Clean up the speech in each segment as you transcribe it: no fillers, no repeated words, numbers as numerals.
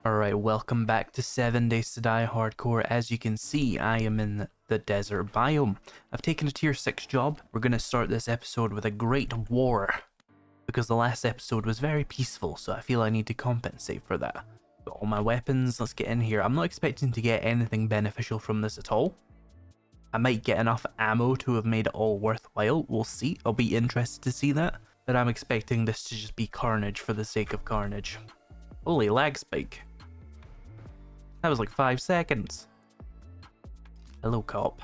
Alright, welcome back to 7 Days to Die Hardcore. As you can see, I am in the desert biome. I've taken a tier 6 job. We're going to start this episode with a great war, because the last episode was very peaceful, so I feel I need to compensate for that. Got all my weapons, let's get in here. I'm not expecting to get anything beneficial from this at all. I might get enough ammo to have made it all worthwhile, we'll see. I'll be interested to see that, but I'm expecting this to just be carnage for the sake of carnage. Holy lag spike. That was like 5 seconds. Hello, cop.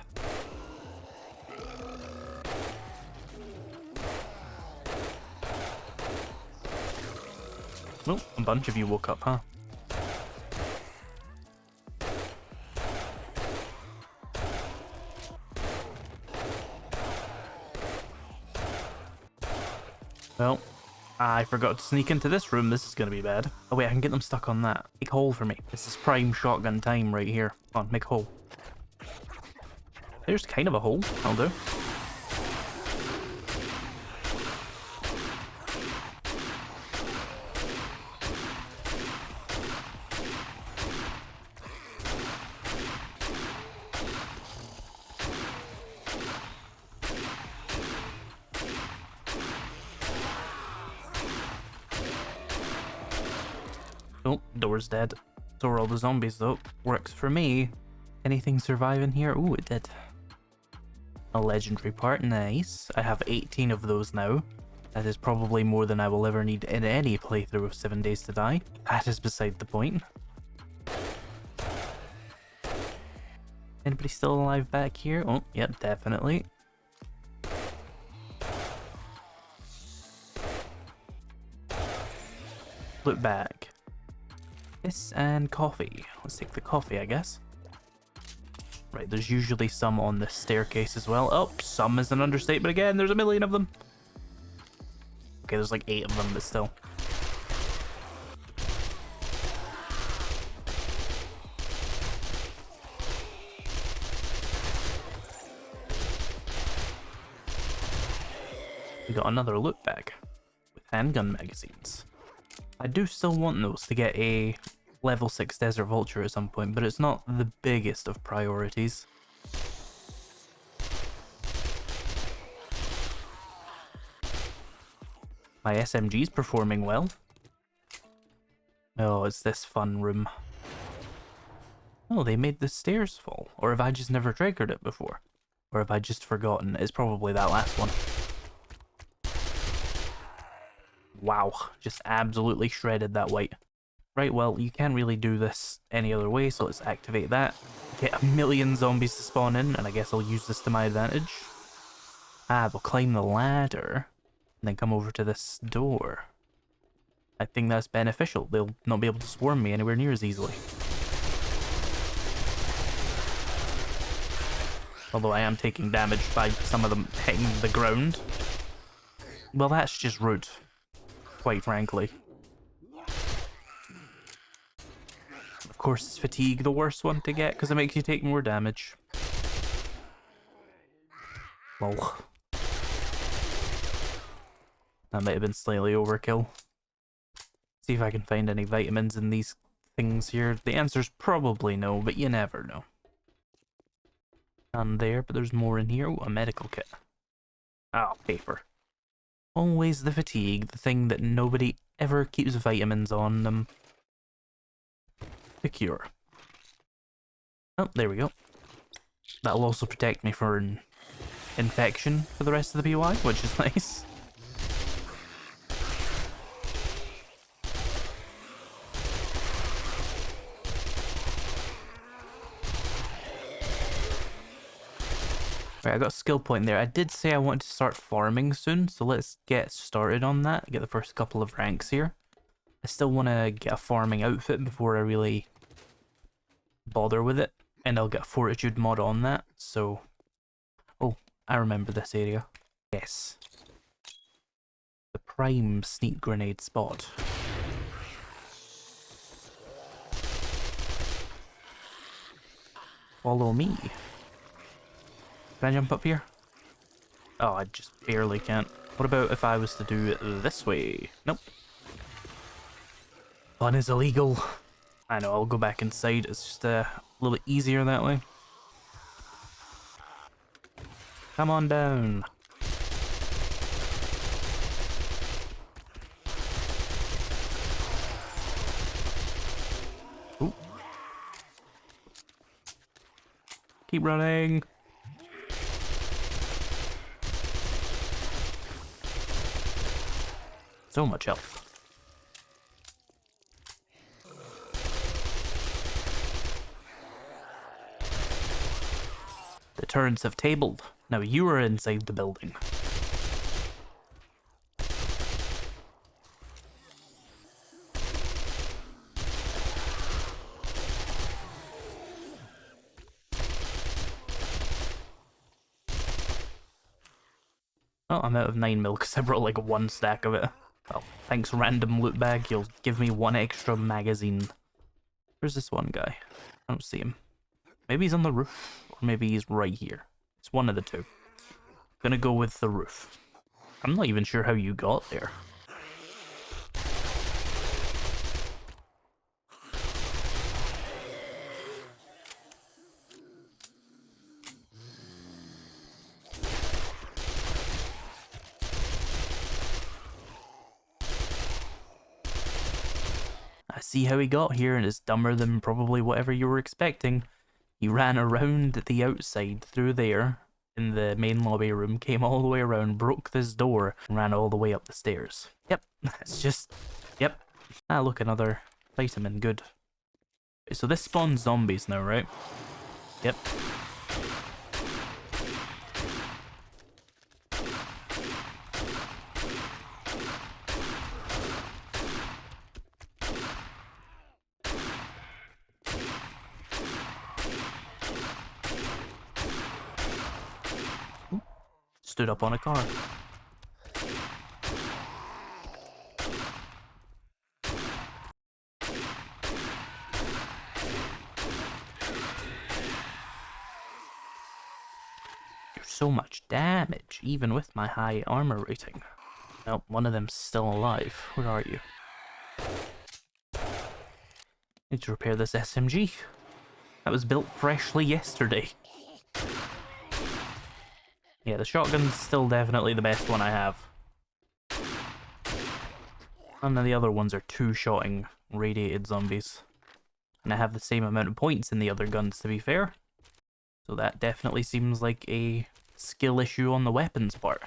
Oh, a bunch of you woke up, huh? Well, I forgot to sneak into this room. This is going to be bad. Oh wait, I can get them stuck on that. Make a hole for me. This is prime shotgun time right here. Come on, make a hole. There's kind of a hole. I'll do. Oh, door's dead. So are all the zombies though. Works for me. Anything survive in here? Ooh, it did. A legendary part, nice. I have 18 of those now. That is probably more than I will ever need in any playthrough of 7 Days to Die. That is beside the point. Anybody still alive back here? Oh, yep, definitely. Look back. This and coffee. Let's take the coffee, I guess. Right, there's usually some on this staircase as well. Oh, some is an understatement again. There's a million of them. Okay, there's like 8 of them, but still. We got another loot bag with handgun magazines. I do still want those to get a level 6 Desert Vulture at some point, but it's not the biggest of priorities. My SMG's performing well. Oh, it's this fun room. Oh, they made the stairs fall. Or have I just never triggered it before? Or have I just forgotten? It's probably that last one. Wow, just absolutely shredded that white. Right, well, you can't really do this any other way, so let's activate that. Get a million zombies to spawn in, and I guess I'll use this to my advantage. Ah, they'll climb the ladder, and then come over to this door. I think that's beneficial. They'll not be able to swarm me anywhere near as easily. Although I am taking damage by some of them hitting the ground. Well, that's just rude. Quite frankly. Of course, is fatigue the worst one to get because it makes you take more damage. Lol. That might have been slightly overkill. See if I can find any vitamins in these things here. The answer's probably no, but you never know. None there, but there's more in here. Ooh, a medical kit. Oh, paper. Always the fatigue, the thing that nobody ever keeps vitamins on them. The cure. Oh, there we go. That'll also protect me from infection for the rest of the PY, which is nice. Right, I got a skill point there. I did say I wanted to start farming soon, so let's get started on that. Get the first couple of ranks here. I still want to get a farming outfit before I really bother with it. And I'll get a fortitude mod on that, so... Oh, I remember this area. Yes. The prime sneak grenade spot. Follow me. Can I jump up here? Oh, I just barely can't. What about if I was to do it this way? Nope. Fun is illegal. I know, I'll go back inside. It's just a little bit easier that way. Come on down. Ooh. Keep running. So much health. The turrets have tabled. Now you are inside the building. Oh, I'm out of 9 mil because I brought like 1 stack of it. Well, thanks random loot bag, you'll give me 1 extra magazine. Where's this one guy? I don't see him. Maybe he's on the roof, or maybe he's right here. It's one of the two. Gonna go with the roof. I'm not even sure how you got there. I see how he got here, and it's dumber than probably whatever you were expecting. He ran around the outside through there in the main lobby room, came all the way around, broke this door, and ran all the way up the stairs. Yep, it's just... Yep. Ah, look, another vitamin, good. So this spawns zombies now, right? Yep. Stood up on a car. There's so much damage, even with my high armor rating. Nope, one of them's still alive. Where are you? Need to repair this SMG. That was built freshly yesterday. Yeah, the shotgun's still definitely the best one I have. None of the other ones are two-shotting radiated zombies. And I have the same amount of points in the other guns, to be fair. So that definitely seems like a skill issue on the weapons part.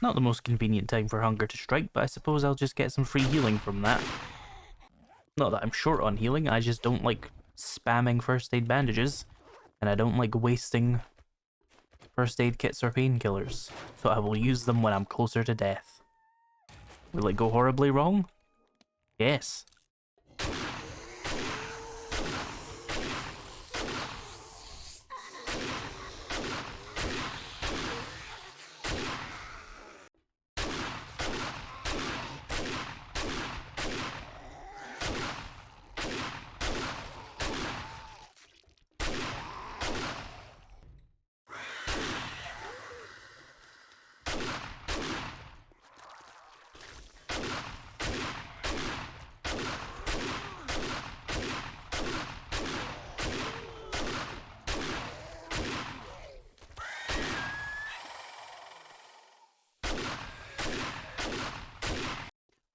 Not the most convenient time for hunger to strike, but I suppose I'll just get some free healing from that. Not that I'm short on healing, I just don't like spamming first aid bandages, and I don't like wasting first aid kits or painkillers, so I will use them when I'm closer to death. Will it go horribly wrong? Yes.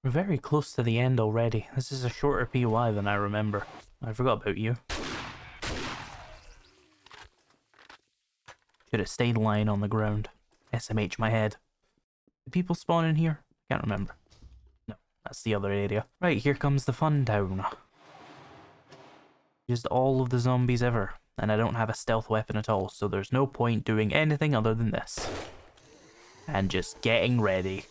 We're very close to the end already. This is a shorter POI than I remember. I forgot about you. Should have stayed lying on the ground. SMH my head. Did people spawn in here? Can't remember. No, that's the other area. Right, here comes the fun town. Just all of the zombies ever. And I don't have a stealth weapon at all, so there's no point doing anything other than this. And just getting ready.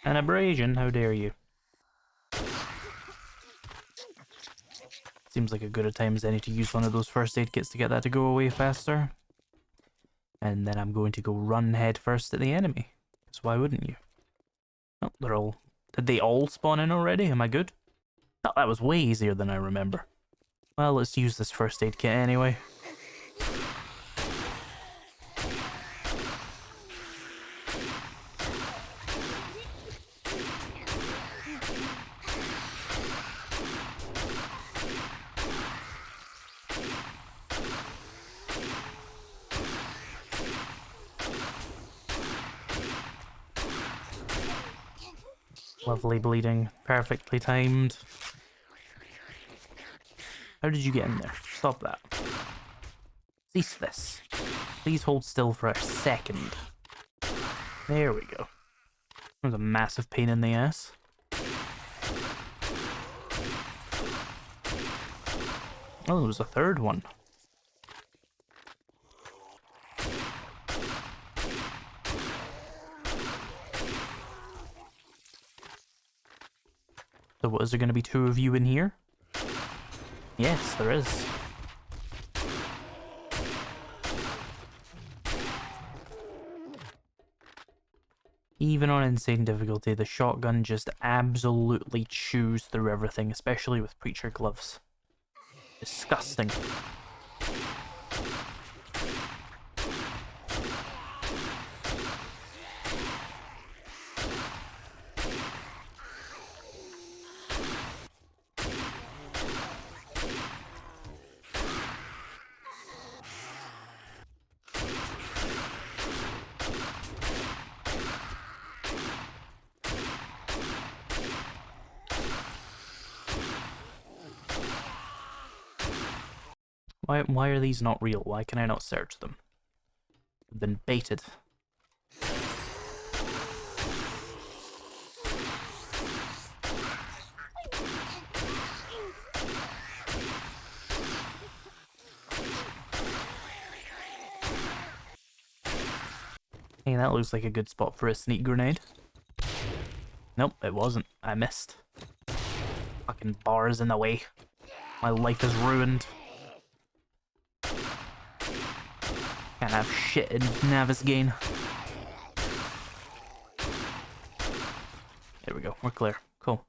An abrasion, how dare you? Seems like a good a time as any to use one of those first aid kits to get that to go away faster. And then I'm going to go run head first at the enemy. Because why wouldn't you? Oh, they're all... Did they all spawn in already? Am I good? Oh, that was way easier than I remember. Well, let's use this first aid kit anyway. Lovely bleeding, perfectly timed. How did you get in there? Stop that. Cease this. Please hold still for a second. There we go. That was a massive pain in the ass. Oh, there was a third one. So what, is there going to be two of you in here? Yes, there is. Even on insane difficulty, the shotgun just absolutely chews through everything, especially with preacher gloves. Disgusting. Why are these not real? Why can I not search them? I've been baited. Hey, that looks like a good spot for a sneak grenade. Nope, it wasn't. I missed. Fucking bars in the way. My life is ruined. Can't have shit in Navisgain. There we go, we're clear. Cool.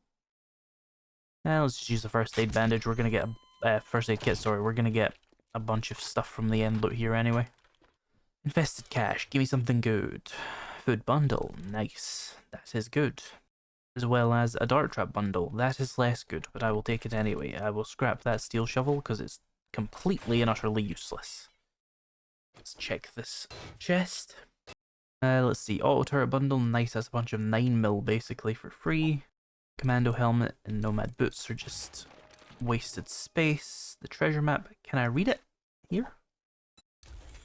Now let's just use the first aid bandage. We're gonna get a first aid kit, sorry. We're gonna get a bunch of stuff from the end loot here anyway. Infested cash, give me something good. Food bundle, nice. That is good. As well as a dart trap bundle. That is less good, but I will take it anyway. I will scrap that steel shovel because it's completely and utterly useless. Let's check this chest. Let's see. Auto turret bundle, nice. That's a bunch of 9mm basically for free. Commando helmet and nomad boots are just wasted space. The treasure map, can I read it here?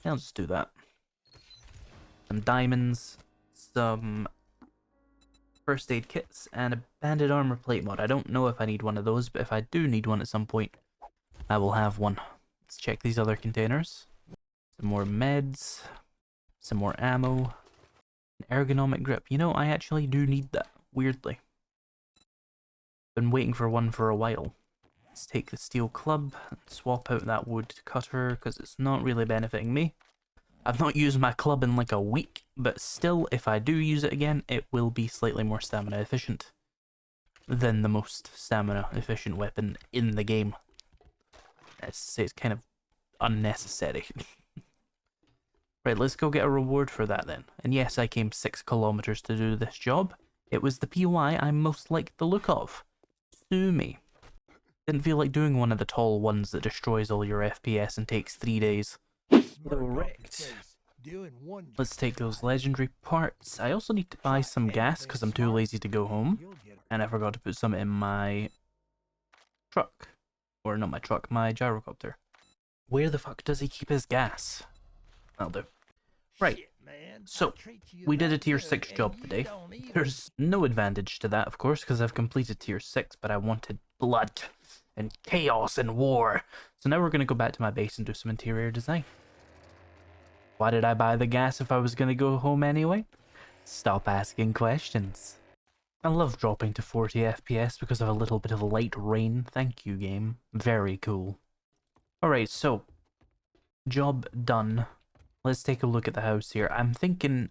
I'll just do that. Some diamonds, some first aid kits, and a banded armor plate mod. I don't know if I need one of those, but if I do need one at some point, I will have one. Let's check these other containers. Some more meds, some more ammo, an ergonomic grip. You know, I actually do need that, weirdly. Been waiting for one for a while. Let's take the steel club and swap out that wood cutter because it's not really benefiting me. I've not used my club in like a week, but still, if I do use it again, it will be slightly more stamina efficient than the most stamina efficient weapon in the game. It's kind of unnecessary. Right, let's go get a reward for that then. And yes, I came 6 kilometers to do this job. It was the POI I most liked the look of. Sue me. Didn't feel like doing one of the tall ones that destroys all your FPS and takes 3 days. Correct. Let's take those legendary parts. I also need to buy some gas because I'm too lazy to go home. And I forgot to put some in my truck. Or not my truck, my gyrocopter. Where the fuck does he keep his gas? That'll do. Right, so, we did a tier 6 job today. There's no advantage to that, of course, because I've completed tier 6, but I wanted blood and chaos and war. So now we're going to go back to my base and do some interior design. Why did I buy the gas if I was going to go home anyway? Stop asking questions. I love dropping to 40 FPS because of a little bit of light rain. Thank you, game. Very cool. Alright, so, job done. Let's take a look at the house here. I'm thinking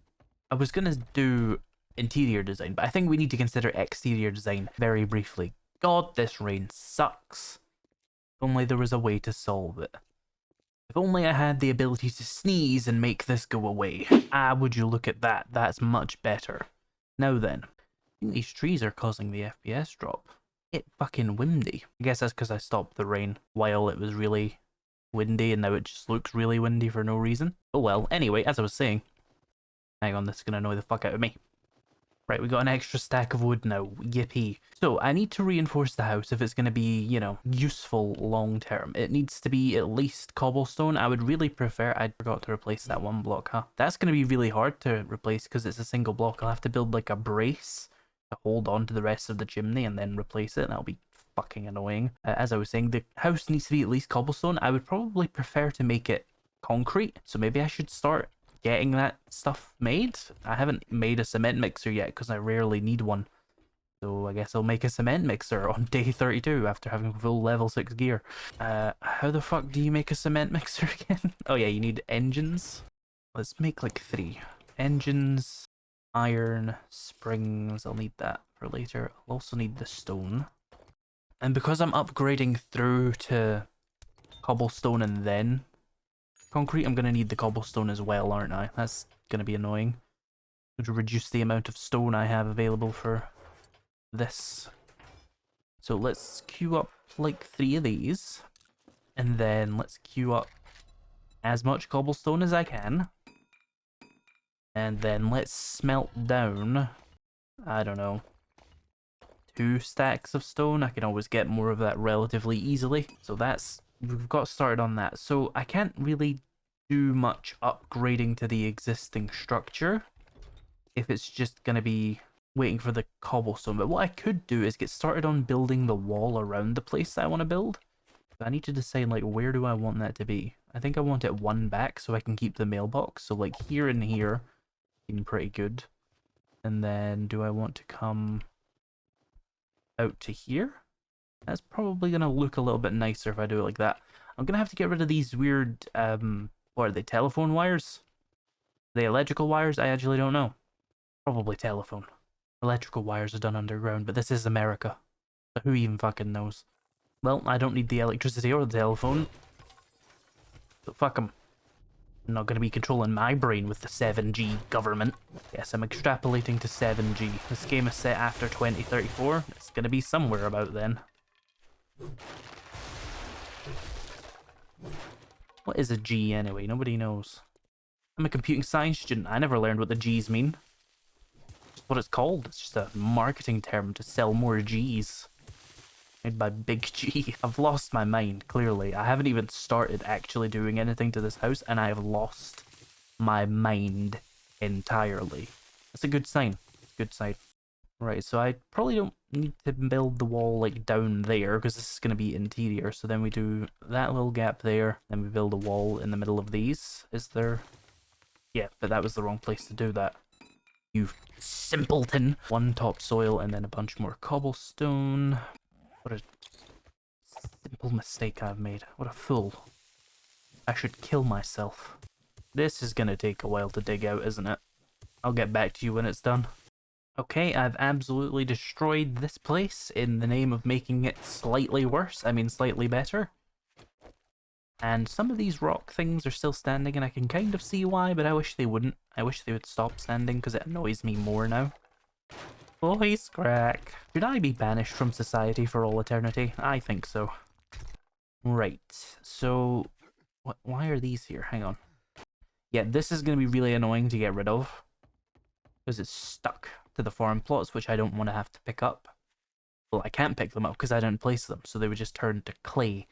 I was gonna do interior design, but I think we need to consider exterior design very briefly. God, this rain sucks. If only there was a way to solve it. If only I had the ability to sneeze and make this go away. Ah, would you look at that? That's much better. Now then, I think these trees are causing the FPS drop. It's fucking windy. I guess that's because I stopped the rain while it was really windy and now it just looks really windy for no reason. Oh well, anyway, as I was saying. Hang on, this is going to annoy the fuck out of me. Right, we got an extra stack of wood now. Yippee. So, I need to reinforce the house if it's going to be, you know, useful long term. It needs to be at least cobblestone. I would really prefer... I forgot to replace that one block, huh? That's going to be really hard to replace because it's a single block. I'll have to build like a brace to hold on to the rest of the chimney and then replace it. That'll be fucking annoying. As I was saying, the house needs to be at least cobblestone. I would probably prefer to make it concrete. So maybe I should start getting that stuff made. I haven't made a cement mixer yet because I rarely need one. So I guess I'll make a cement mixer on day 32 after having full level 6 gear. How the fuck do you make a cement mixer again? Oh yeah, you need engines. Let's make like 3. Engines, iron, springs. I'll need that for later. I'll also need the stone. And because I'm upgrading through to cobblestone and then concrete, I'm going to need the cobblestone as well, aren't I? That's going to be annoying. To reduce the amount of stone I have available for this. So let's queue up like 3 of these. And then let's queue up as much cobblestone as I can. And then let's smelt down, I don't know, 2 stacks of stone. I can always get more of that relatively easily. So that's... we've got started on that. So I can't really do much upgrading to the existing structure if it's just going to be waiting for the cobblestone. But what I could do is get started on building the wall around the place that I want to build. But I need to decide, like, where do I want that to be? I think I want it 1 back so I can keep the mailbox. So like here and here seem pretty good. And then do I want to come out to here? That's probably going to look a little bit nicer if I do it like that. I'm going to have to get rid of these weird, what are they, telephone wires? Are they electrical wires? I actually don't know. Probably telephone. Electrical wires are done underground, but this is America. So who even fucking knows? Well, I don't need the electricity or the telephone. So fuck them. I'm not going to be controlling my brain with the 7G government. Yes, I'm extrapolating to 7G. This game is set after 2034. It's going to be somewhere about then. What is a G anyway? Nobody knows. I'm a computing science student. I never learned what the G's mean. It's what it's called. It's just a marketing term to sell more G's. Made by Big G. I've lost my mind, clearly. I haven't even started actually doing anything to this house, and I have lost my mind entirely. That's a good sign. Good sign. Right, so I probably don't need to build the wall, like, down there, because this is going to be interior. So then we do that little gap there, then we build a wall in the middle of these. Is there... yeah, but that was the wrong place to do that. You simpleton! 1 topsoil, and then a bunch more cobblestone. What a simple mistake I've made. What a fool. I should kill myself. This is going to take a while to dig out, isn't it? I'll get back to you when it's done. Okay, I've absolutely destroyed this place in the name of making it slightly worse. I mean, slightly better. And some of these rock things are still standing, and I can kind of see why, but I wish they wouldn't. I wish they would stop standing, because it annoys me more now. Voice crack. Should I be banished from society for all eternity? I think so. Right, so... why are these here? Hang on. Yeah, this is going to be really annoying to get rid of. Because it's stuck to the farm plots, which I don't want to have to pick up. Well, I can't pick them up because I didn't place them, so they would just turn to clay.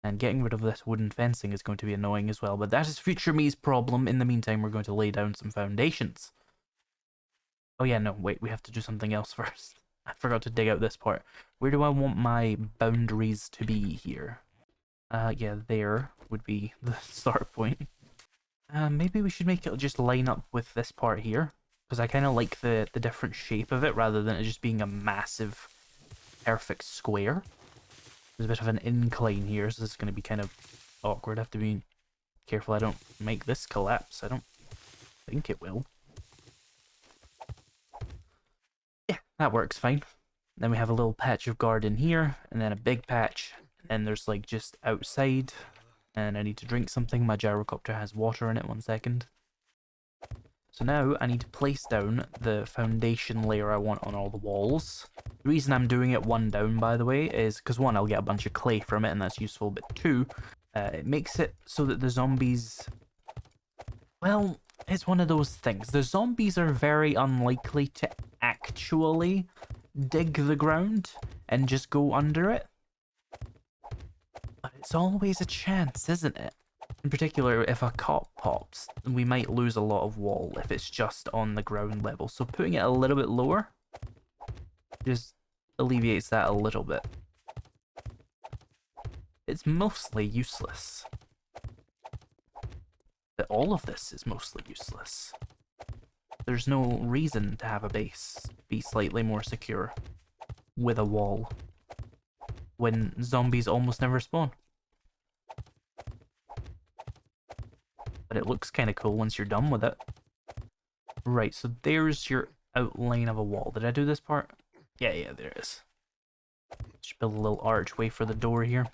And getting rid of this wooden fencing is going to be annoying as well, but that is future me's problem. In the meantime, we're going to lay down some foundations. Oh yeah, no, wait, we have to do something else first. I forgot to dig out this part. Where do I want my boundaries to be here? Yeah, there would be the start point. Maybe we should make it just line up with this part here. because I kind of like the different shape of it rather than it just being a massive, perfect square. There's a bit of an incline here, so this is going to be kind of awkward. I have to be careful I don't make this collapse. I don't think it will. Yeah, that works fine. Then we have a little patch of garden here, and then a big patch, and there's like just outside, and I need to drink something. My gyrocopter has water in it, 1 second. So now I need to place down the foundation layer I want on all the walls. The reason I'm doing it one down, by the way, is because one, I'll get a bunch of clay from it, and that's useful, but two, it makes it so that the zombies... Well, it's one of those things. The zombies are very unlikely to actually dig the ground and just go under it. But it's always a chance, isn't it? In particular, if a cop pops, we might lose a lot of wall if it's just on the ground level. So putting it a little bit lower just alleviates that a little bit. It's mostly useless. But all of this is mostly useless. There's no reason to have a base be slightly more secure with a wall when zombies almost never spawn. But it looks kind of cool once you're done with it. Right, so there's your outline of a wall. Did I do this part? Yeah, there it is. Just build a little archway for the door here.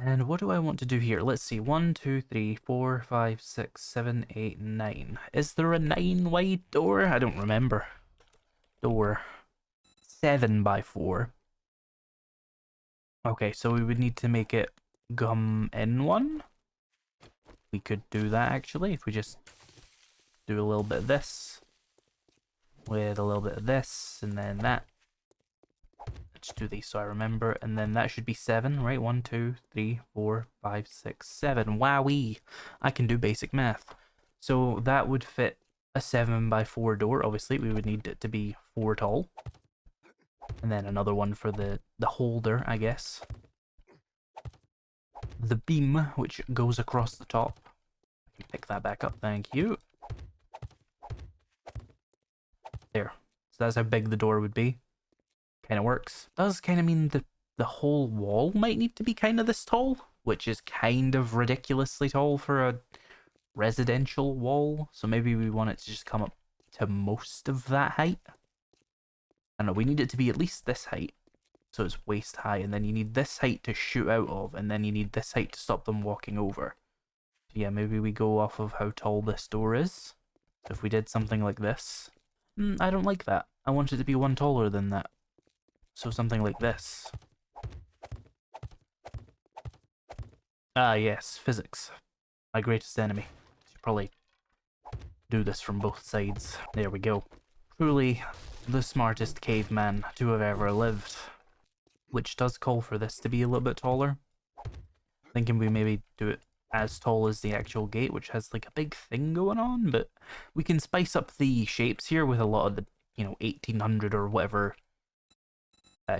And what do I want to do here? Let's see. 1, 2, 3, 4, 5, 6, 7, 8, 9. Is there a 9 wide door? I don't remember. Door. 7 by 4. Okay, so we would need to make it come in one. We could do that actually if we just do a little bit of this with a little bit of this and then that. Let's do these so I remember, and then that should be 7, right? 1, 2, 3, 4, 5, 6, 7. Wowee! I can do basic math. So that would fit a 7 by 4 door. Obviously, we would need it to be 4 tall. And then another one for the holder, I guess. The beam, which goes across the top. I can pick that back up, thank you. There. So that's how big the door would be. Kind of works. Does kind of mean the whole wall might need to be kind of this tall, which is kind of ridiculously tall for a residential wall. So maybe we want it to just come up to most of that height. I don't know, we need it to be at least this height. So it's waist high, and then you need this height to shoot out of, and then you need this height to stop them walking over. So yeah, maybe we go off of how tall this door is. So if we did something like this. I don't like that. I want it to be one taller than that. So something like this. Ah yes, physics. My greatest enemy. Should probably do this from both sides. There we go. Truly the smartest caveman to have ever lived. Which does call for this to be a little bit taller. Thinking we maybe do it as tall as the actual gate, which has like a big thing going on, but we can spice up the shapes here with a lot of the, 1800 or whatever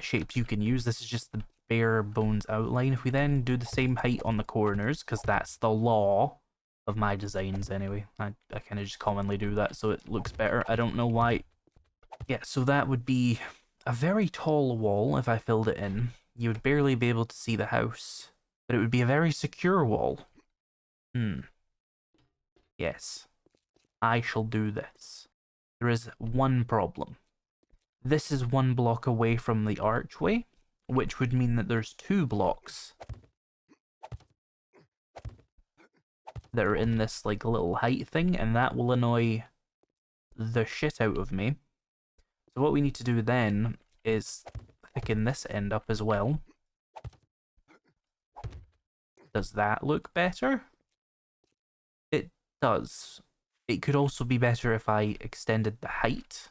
shapes you can use. This is just the bare bones outline. If we then do the same height on the corners, because that's the law of my designs anyway. I kind of just commonly do that so it looks better. I don't know why. Yeah, so that would be a very tall wall if I filled it in. You would barely be able to see the house, but it would be a very secure wall. Yes, I shall do this. There is one problem. This is 1 block away from the archway, which would mean that there's 2 blocks that are in this like little height thing, and that will annoy the shit out of me. So what we need to do then is thicken this end up as well. Does that look better? It does. It could also be better if I extended the height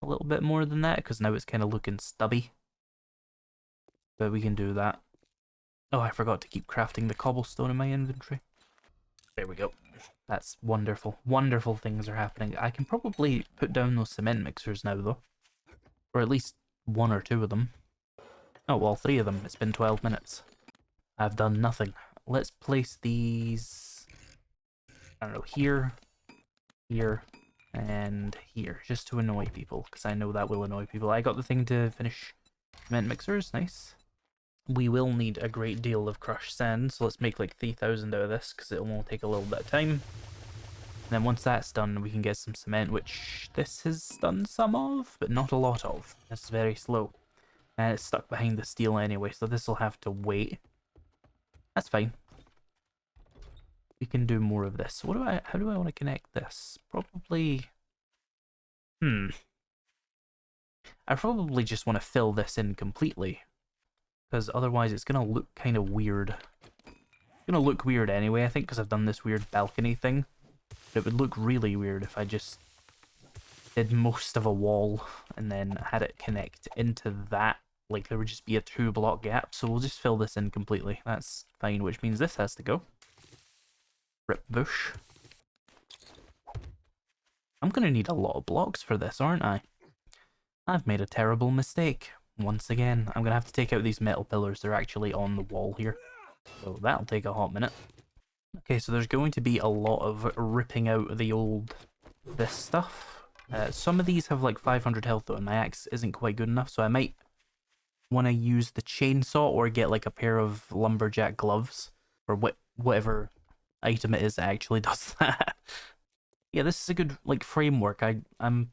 a little bit more than that, because now it's kind of looking stubby. But we can do that. Oh, I forgot to keep crafting the cobblestone in my inventory. There we go. That's wonderful. Wonderful things are happening. I can probably put down those cement mixers now, though. Or at least 1 or 2 of them. Oh, well, 3 of them. It's been 12 minutes. I've done nothing. Let's place these, I don't know, here. here, and here, just to annoy people, because I know that will annoy people. I got the thing to finish cement mixers, nice. We will need a great deal of crushed sand, so let's make like 3,000 out of this, because it will take a little bit of time. And then once that's done, we can get some cement, which this has done some of, but not a lot of. It's very slow. And it's stuck behind the steel anyway, so this will have to wait. That's fine. We can do more of this. How do I want to connect this? Probably... I probably just want to fill this in completely, because otherwise it's going to look kind of weird. It's going to look weird anyway, I think, because I've done this weird balcony thing. But it would look really weird if I just did most of a wall and then had it connect into that. Like, there would just be a 2-block gap, so we'll just fill this in completely. That's fine, which means this has to go. Rip bush. I'm gonna need a lot of blocks for this, aren't I? I've made a terrible mistake. Once again, I'm gonna have to take out these metal pillars. They're actually on the wall here. So that'll take a hot minute. Okay, so there's going to be a lot of ripping out this stuff. Some of these have like 500 health though, and my axe isn't quite good enough, so I might want to use the chainsaw or get like a pair of lumberjack gloves, or whatever item it is that actually does that. Yeah, this is a good like framework. I'm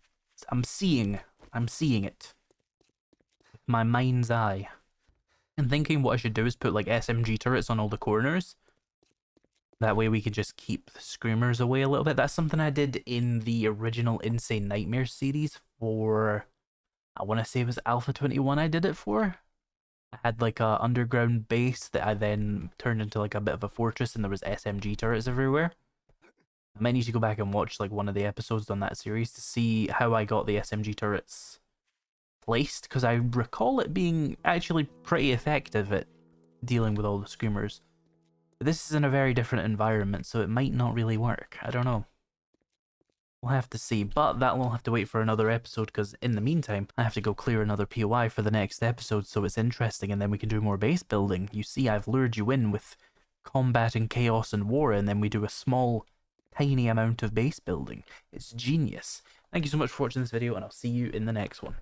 seeing it with my mind's eye. And thinking what I should do is put like SMG turrets on all the corners. That way we could just keep the screamers away a little bit. That's something I did in the original Insane Nightmares series for, I want to say it was Alpha 21 I did it for. I had like a underground base that I then turned into like a bit of a fortress, and there was SMG turrets everywhere. I might need to go back and watch like one of the episodes on that series to see how I got the SMG turrets placed, because I recall it being actually pretty effective at dealing with all the screamers. But this is in a very different environment, so it might not really work. I don't know. We'll have to see, but that will have to wait for another episode, because in the meantime, I have to go clear another POI for the next episode, so it's interesting, and then we can do more base building. You see, I've lured you in with combat and chaos and war, and then we do a small, tiny amount of base building. It's genius. Thank you so much for watching this video, and I'll see you in the next one.